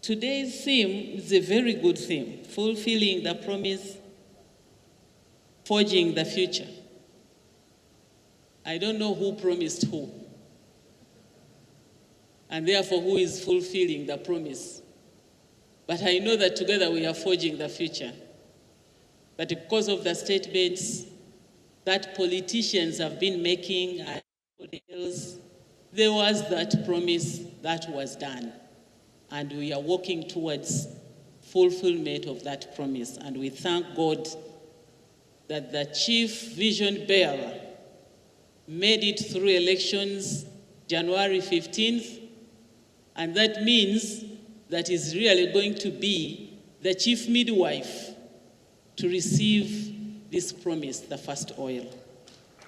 Today's theme is a very good theme, fulfilling the promise, forging the future. I don't know who promised who, and therefore who is fulfilling the promise. But I know that together we are forging the future. But because of the statements that politicians have been making and else, there was that promise that was done. And we are working towards fulfillment of that promise. And we thank God that the chief vision bearer made it through elections January 15th, and that means that is really going to be the chief midwife to receive this promise, the first oil.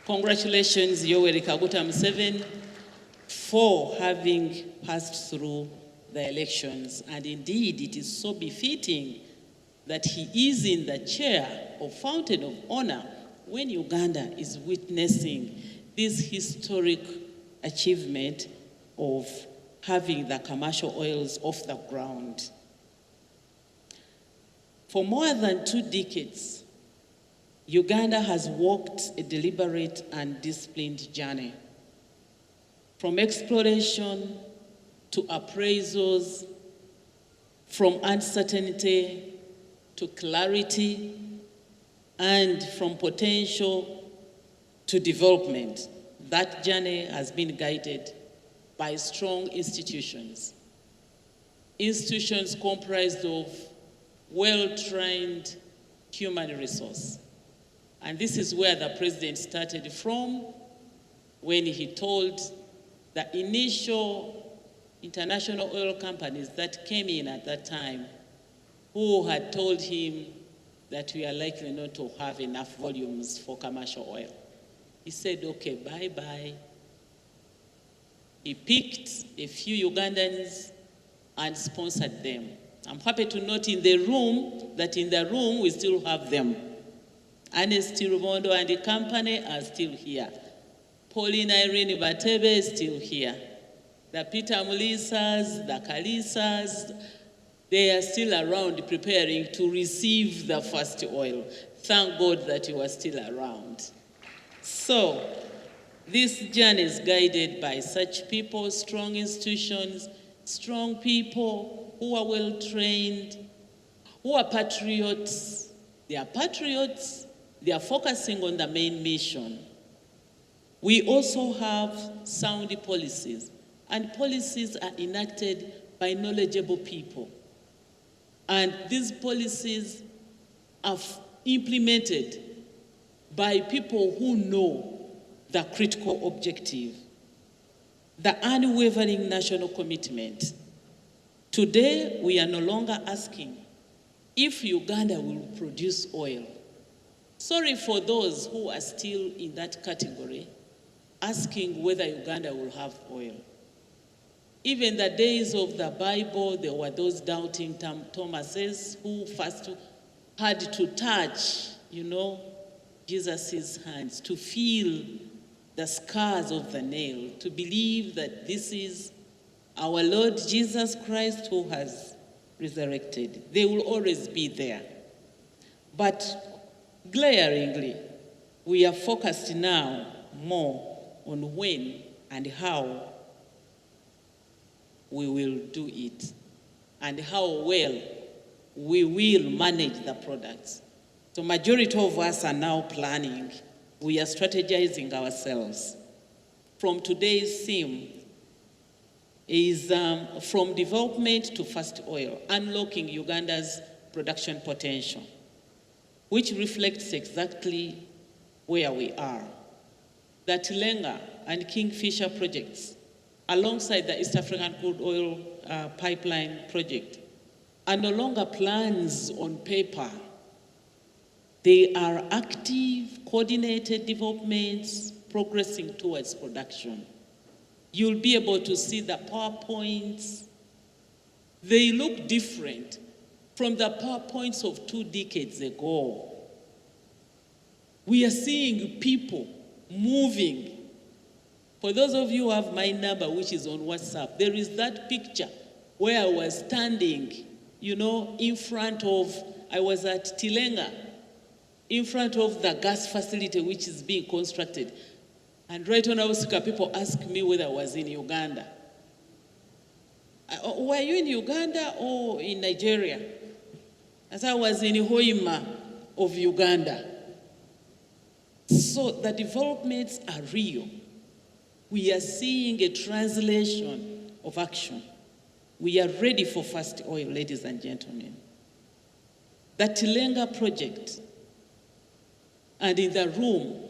Congratulations, Yoweri Kaguta Museveni, for having passed through the elections. And indeed, it is so befitting that he is in the chair of Fountain of Honor when Uganda is witnessing this historic achievement of having the commercial oils off the ground. For more than 2 decades, Uganda has walked a deliberate and disciplined journey. From exploration to appraisals, from uncertainty to clarity, and from potential to development. That journey has been guided by strong institutions. Institutions comprised of well-trained human resource. And this is where the president started from when he told the initial international oil companies that came in at that time, who had told him that we are likely not to have enough volumes for commercial oil. He said, okay, bye-bye. He picked a few Ugandans and sponsored them. I'm happy to note in the room we still have them. Ernest Rubondo and the company are still here. Pauline Irene Batebe is still here. The Peter Mulisas, the Kalisas, they are still around preparing to receive the first oil. Thank God that you are still around. So, this journey is guided by such people, strong institutions, strong people who are well trained, who are patriots. They are patriots. They are focusing on the main mission. We also have sound policies, and policies are enacted by knowledgeable people. And these policies are implemented by people who know the critical objective, the unwavering national commitment. Today, we are no longer asking if Uganda will produce oil. Sorry for those who are still in that category, asking whether Uganda will have oil. Even the days of the Bible, there were those doubting Thomases who first had to touch, Jesus' hands, to feel the scars of the nail, to believe that this is our Lord Jesus Christ who has resurrected. They will always be there. But glaringly, we are focused now more on when and how we will do it, and how well we will manage the products. So majority of us are now planning. We are strategizing ourselves. From today's theme is from development to first oil, unlocking Uganda's production potential, which reflects exactly where we are. The Tilenga and Kingfisher projects, alongside the East African crude oil pipeline project, are no longer plans on paper. They are active, coordinated developments progressing towards production. You'll be able to see the PowerPoints. They look different from the PowerPoints of 2 decades ago. We are seeing people moving. For those of you who have my number, which is on WhatsApp, there is that picture where I was standing, in front of, I was at Tilenga, in front of the gas facility which is being constructed. And right on Ausika, people asked me whether I was in Uganda. Were you in Uganda or in Nigeria? As I was in Hoima of Uganda. So the developments are real. We are seeing a translation of action. We are ready for fast oil, ladies and gentlemen. The Tilenga project, and in the room,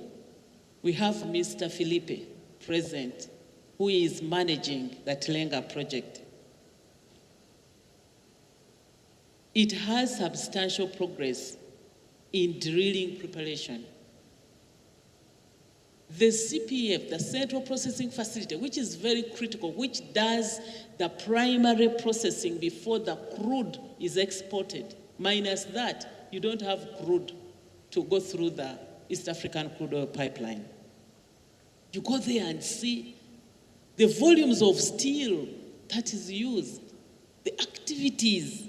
we have Mr. Felipe present, who is managing the Tilenga project. It has substantial progress in drilling preparation. The CPF, the Central Processing Facility, which is very critical, which does the primary processing before the crude is exported. Minus that, you don't have crude to go through the East African crude oil pipeline. You go there and see the volumes of steel that is used, the activities,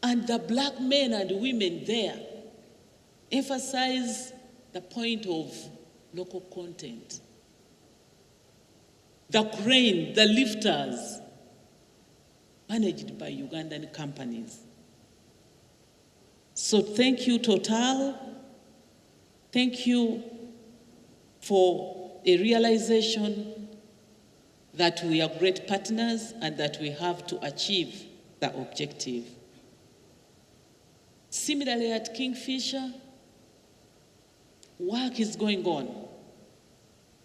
and the black men and women there emphasize the point of local content. The crane, the lifters, managed by Ugandan companies. So thank you, Total. Thank you for a realization that we are great partners and that we have to achieve the objective. Similarly, at Kingfisher, work is going on.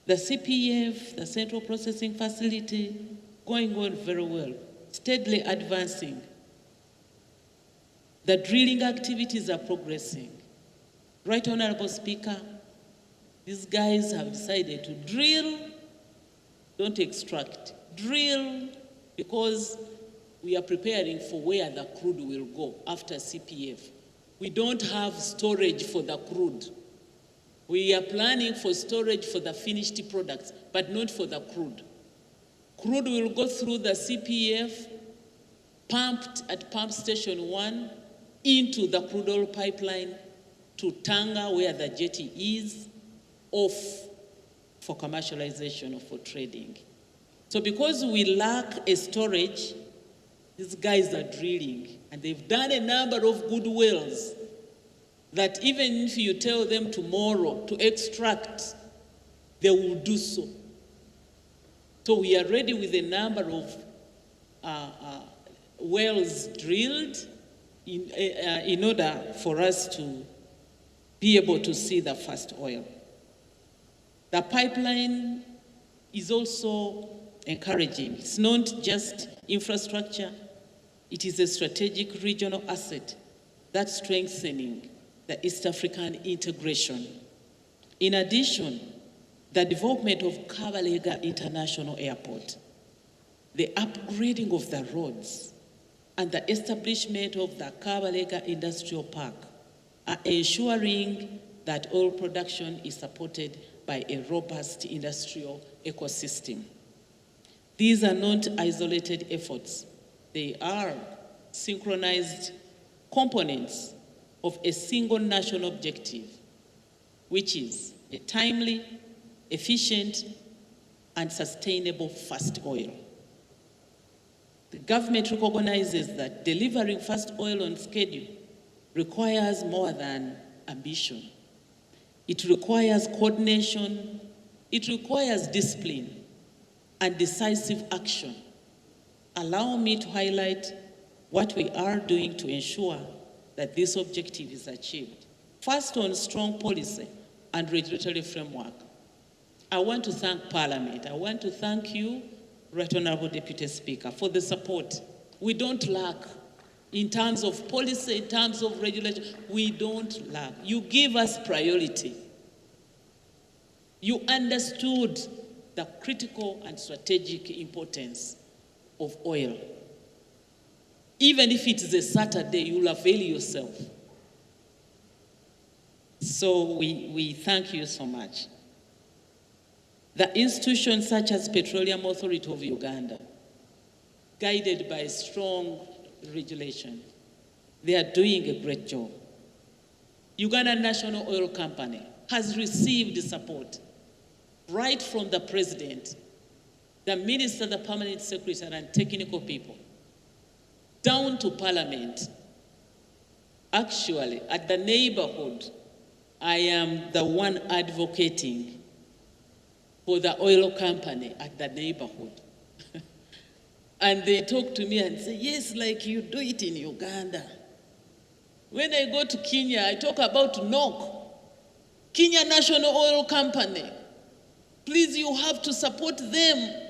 The CPF, the Central Processing Facility, going on very well, steadily advancing. The drilling activities are progressing. Right Honorable Speaker, these guys have decided to drill, don't extract. Drill, because we are preparing for where the crude will go after CPF. We don't have storage for the crude. We are planning for storage for the finished products, but not for the crude. Crude will go through the CPF, pumped at Pump Station 1, into the crude oil pipeline to Tanga, where the jetty is, off for commercialization or for trading. So because we lack a storage, these guys are drilling, and they've done a number of good wells that even if you tell them tomorrow to extract, they will do so. So we are ready with a number of wells drilled in order for us to be able to see the first oil. The pipeline is also encouraging. It's not just infrastructure, it is a strategic regional asset that's strengthening the East African integration. In addition, the development of Kabalega International Airport, the upgrading of the roads, and the establishment of the Kabalega Industrial Park are ensuring that oil production is supported by a robust industrial ecosystem. These are not isolated efforts. They are synchronized components of a single national objective, which is a timely, efficient, and sustainable fast oil. The government recognizes that delivering fast oil on schedule requires more than ambition. It requires coordination, it requires discipline and decisive action. Allow me to highlight what we are doing to ensure that this objective is achieved. First, on strong policy and regulatory framework. I want to thank Parliament. I want to thank you, Right Honorable Deputy Speaker, for the support. We don't lack in terms of policy, in terms of regulation. We don't lack. You give us priority. You understood the critical and strategic importance of oil. Even if it is a Saturday, you'll avail yourself. So we thank you so much. The institutions such as Petroleum Authority of Uganda, guided by strong regulation. They are doing a great job. Uganda National Oil Company has received support right from the president, the minister, the permanent secretary, and technical people, down to parliament. Actually, at the neighborhood, I am the one advocating for the oil company at the neighborhood. And they talk to me and say, yes, like you do it in Uganda. When I go to Kenya, I talk about NOC, Kenya National Oil Company. Please, you have to support them.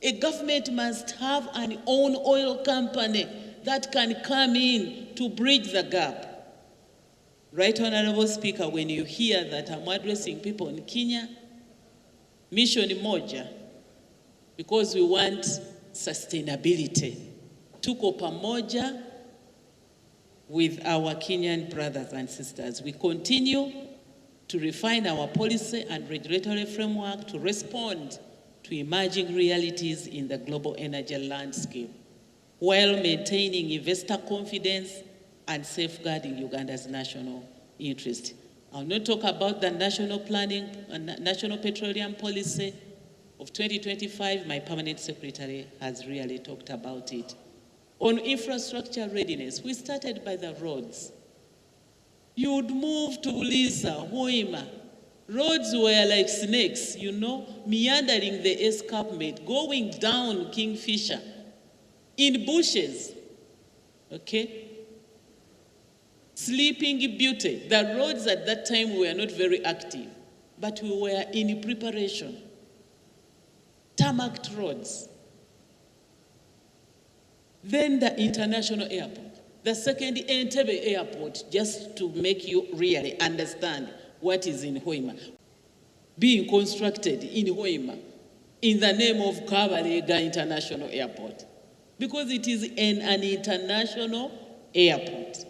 A government must have an own oil company that can come in to bridge the gap. Right, Honorable Speaker, when you hear that I'm addressing people in Kenya, mission moja, because we want sustainability. Tuko pamoja with our Kenyan brothers and sisters. We continue to refine our policy and regulatory framework to respond to emerging realities in the global energy landscape, while maintaining investor confidence and safeguarding Uganda's national interest. I'll not talk about the national planning and national petroleum policy of 2025. My permanent secretary has really talked about it. On infrastructure readiness, we started by the roads. You would move to Lisa, Hoima. Roads were like snakes, you know, meandering the escarpment, going down Kingfisher, in bushes, okay? Sleeping Beauty. The roads at that time were not very active, but we were in preparation. Tarmacked roads. Then the international airport. The second Entebbe airport, just to make you really understand what is in Hoima. Being constructed in Hoima in the name of Kabalega International Airport. Because it is an international airport.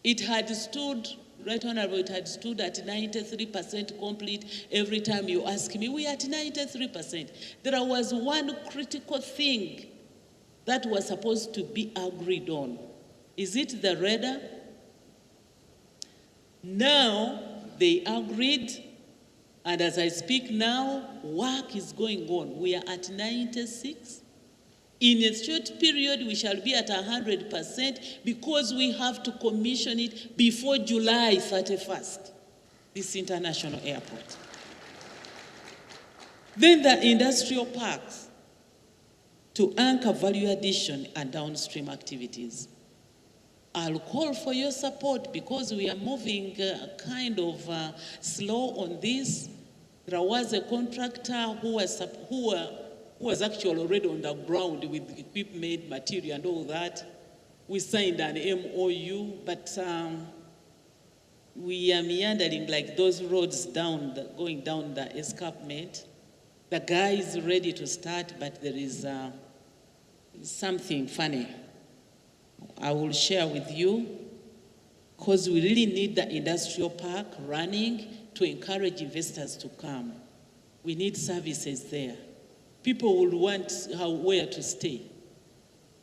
It had stood, Right Honorable, it had stood at 93% complete. Every time you ask me, we are at 93%. There was one critical thing that was supposed to be agreed on. Is it the radar? Now, they agreed, and as I speak now, work is going on. We are at 96%. In a short period, we shall be at 100% because we have to commission it before July 31st, this international airport. Then the industrial parks to anchor value addition and downstream activities. I'll call for your support because we are moving kind of slow on this. There was a contractor who was actually already on the ground with equipment, material, and all that. We signed an MOU, but we are meandering like those roads going down the escarpment. The guy is ready to start, but there is something funny I will share with you, because we really need the industrial park running to encourage investors to come. We need services there. People will want where to stay,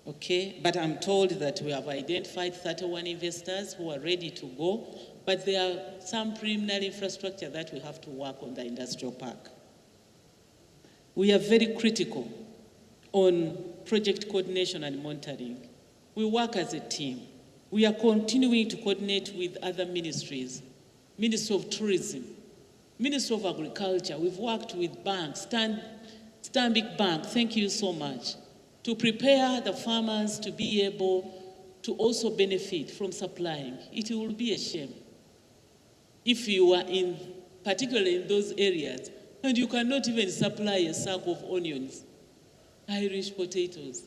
okay? But I'm told that we have identified 31 investors who are ready to go, but there are some preliminary infrastructure that we have to work on the industrial park. We are very critical on project coordination and monitoring. We work as a team. We are continuing to coordinate with other ministries, Ministry of Tourism, Ministry of Agriculture. We've worked with banks, Stanbic Bank, thank you so much, to prepare the farmers to be able to also benefit from supplying. It will be a shame if you are particularly in those areas, and you cannot even supply a sack of onions, Irish potatoes,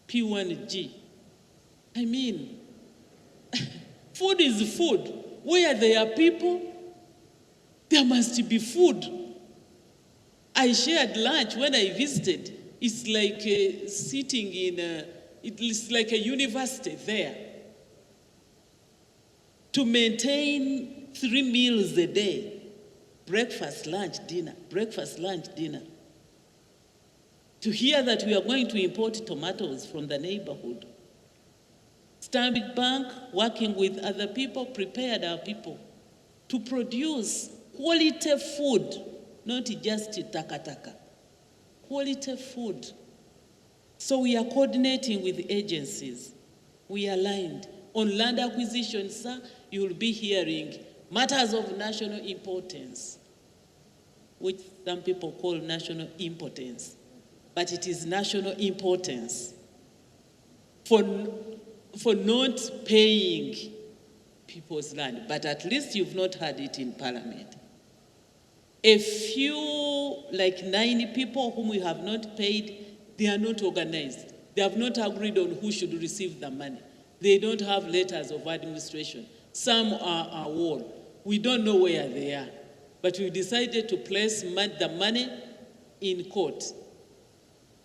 P1G. I mean, food is food. Where there are people, there must be food. I shared lunch when I visited. It's like sitting in it's like a university there. To maintain 3 meals a day, breakfast, lunch, dinner, breakfast, lunch, dinner. to hear that we are going to import tomatoes from the neighborhood. Stanbic Bank, working with other people, prepared our people to produce quality food, not just takataka, quality food. So we are coordinating with agencies. We are aligned. On land acquisition, sir, you will be hearing matters of national importance, which some people call national impotence. But it is national importance for not paying people's land. But at least you've not had it in Parliament. A few, like 9 people whom we have not paid, they are not organized. They have not agreed on who should receive the money. They don't have letters of administration. Some are wall. We don't know where they are. But we decided to place the money in court.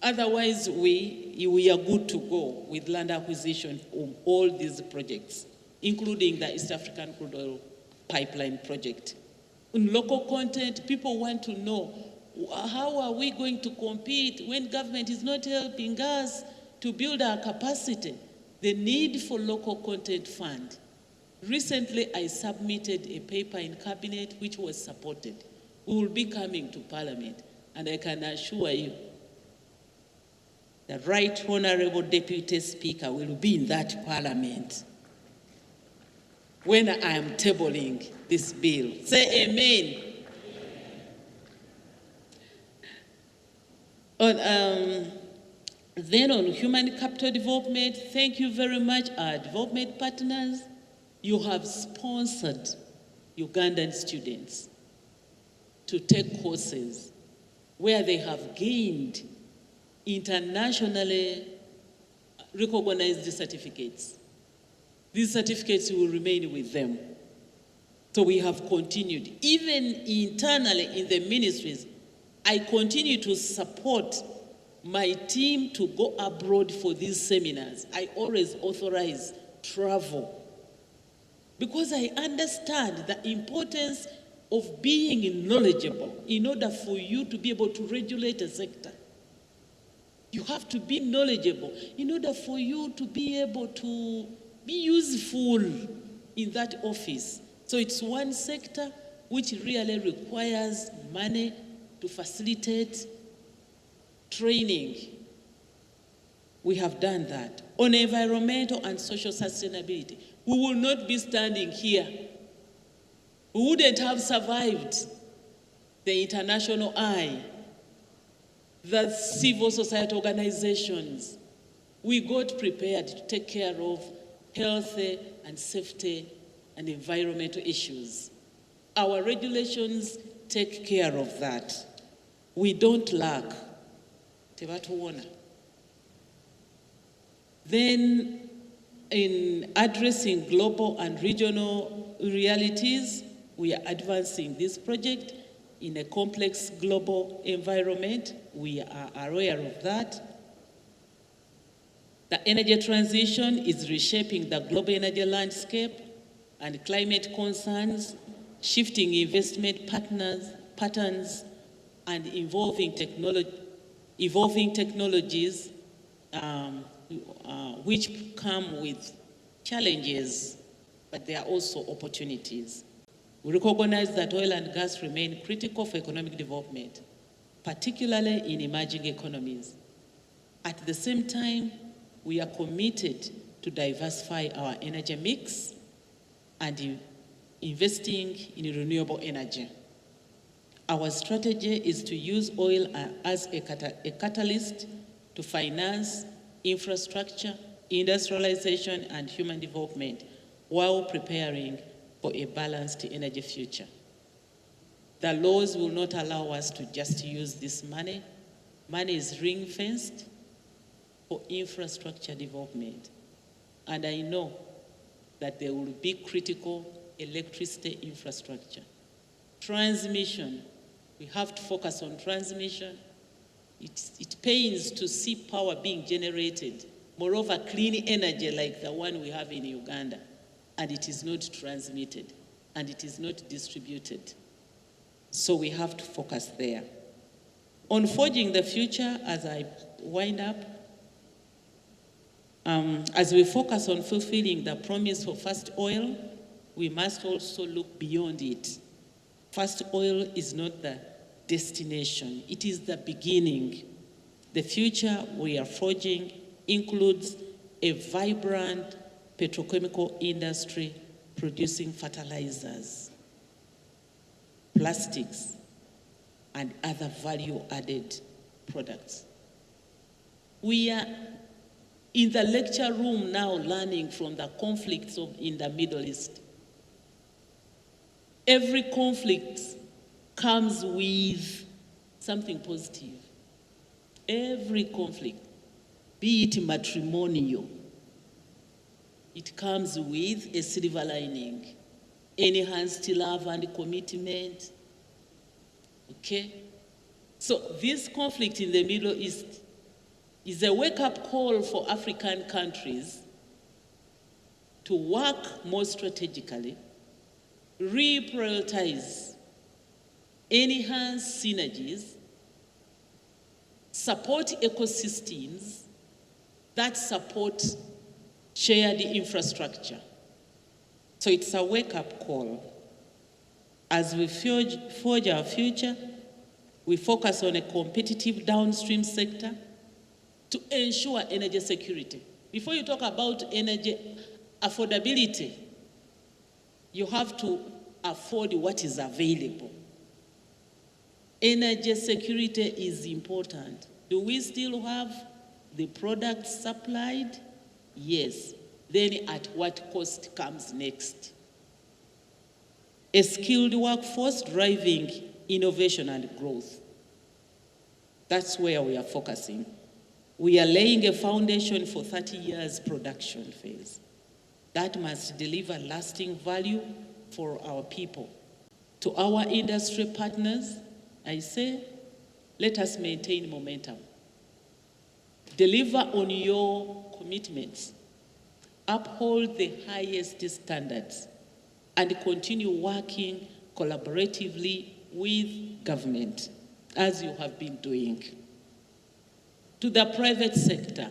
Otherwise, we are good to go with land acquisition of all these projects, including the East African Crude Oil Pipeline project. In local content, people want to know, how are we going to compete when government is not helping us to build our capacity? The need for local content fund. Recently, I submitted a paper in cabinet which was supported. We will be coming to Parliament, and I can assure you, the Right Honorable Deputy Speaker will be in that Parliament when I am tabling this bill. Say amen. Then on human capital development, thank you very much, our development partners. You have sponsored Ugandan students to take courses where they have gained internationally recognized certificates. These certificates will remain with them. So we have continued. Even internally in the ministries, I continue to support my team to go abroad for these seminars. I always authorize travel because I understand the importance of being knowledgeable in order for you to be able to regulate a sector. You have to be knowledgeable in order for you to be able to be useful in that office. So it's one sector which really requires money to facilitate training. We have done that. On environmental and social sustainability, we will not be standing here. We wouldn't have survived the international eye, the civil society organizations. We got prepared to take care of health and safety and environmental issues. Our regulations take care of that. We don't lack. Then, in addressing global and regional realities, we are advancing this project in a complex global environment. We are aware of that. The energy transition is reshaping the global energy landscape, and climate concerns, shifting investment patterns, and evolving technologies which come with challenges, but there are also opportunities. We recognize that oil and gas remain critical for economic development, particularly in emerging economies. At the same time, we are committed to diversify our energy mix and investing in renewable energy. Our strategy is to use oil as a catalyst to finance infrastructure, industrialization, and human development while preparing for a balanced energy future. The laws will not allow us to just use this money. Money is ring-fenced for infrastructure development. And I know that there will be critical electricity infrastructure. Transmission, we have to focus on transmission. It pains to see power being generated, moreover clean energy like the one we have in Uganda, and it is not transmitted, and it is not distributed. So we have to focus there. On forging the future, as I wind up, as we focus on fulfilling the promise for First Oil, we must also look beyond it. First Oil is not the destination, it is the beginning. The future we are forging includes a vibrant petrochemical industry producing fertilizers, plastics, and other value-added products. We are in the lecture room now learning from the conflicts in the Middle East. Every conflict comes with something positive. Every conflict, be it matrimonial, it comes with a silver lining. Enhanced love and commitment. Okay? So this conflict in the Middle East is a wake-up call for African countries to work more strategically, reprioritize, enhance synergies, support ecosystems that support shared infrastructure. So it's a wake-up call. As we forge our future, we focus on a competitive downstream sector to ensure energy security. Before you talk about energy affordability, you have to afford what is available. Energy security is important. Do we still have the products supplied? Yes. Then at what cost comes next? A skilled workforce driving innovation and growth. That's where we are focusing. We are laying a foundation for 30 years production phase that must deliver lasting value for our people. To our industry partners, I say, let us maintain momentum. Deliver on your commitments. Uphold the highest standards and continue working collaboratively with government, as you have been doing. To the private sector,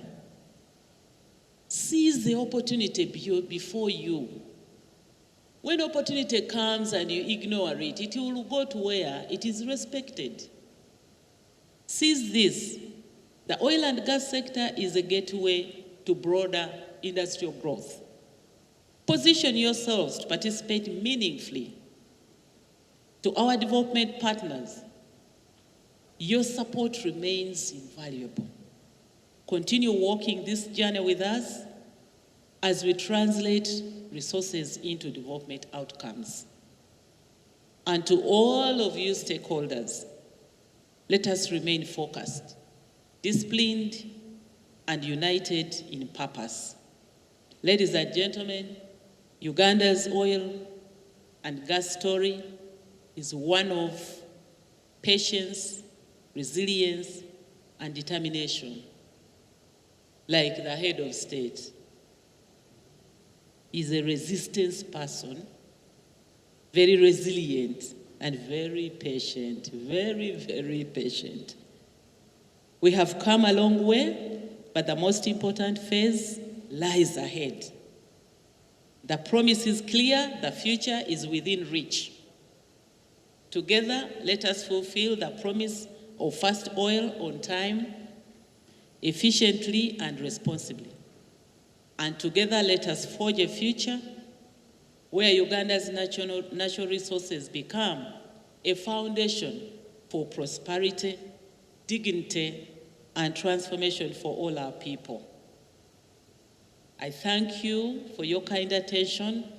seize the opportunity before you. When opportunity comes and you ignore it, it will go to where it is respected. Seize this. The oil and gas sector is a gateway to broader industrial growth. Position yourselves to participate meaningfully. To our development partners, your support remains invaluable. Continue walking this journey with us as we translate resources into development outcomes. And to all of you stakeholders, let us remain focused, disciplined, and united in purpose. Ladies and gentlemen, Uganda's oil and gas story is one of patience, resilience, and determination. Like the head of state is a resistance person, very resilient and very patient, very, very patient. We have come a long way, but the most important phase lies ahead. The promise is clear, the future is within reach. Together, let us fulfill the promise of First Oil on time, efficiently and responsibly. And together, let us forge a future where Uganda's natural resources become a foundation for prosperity, dignity, and transformation for all our people. I thank you for your kind attention.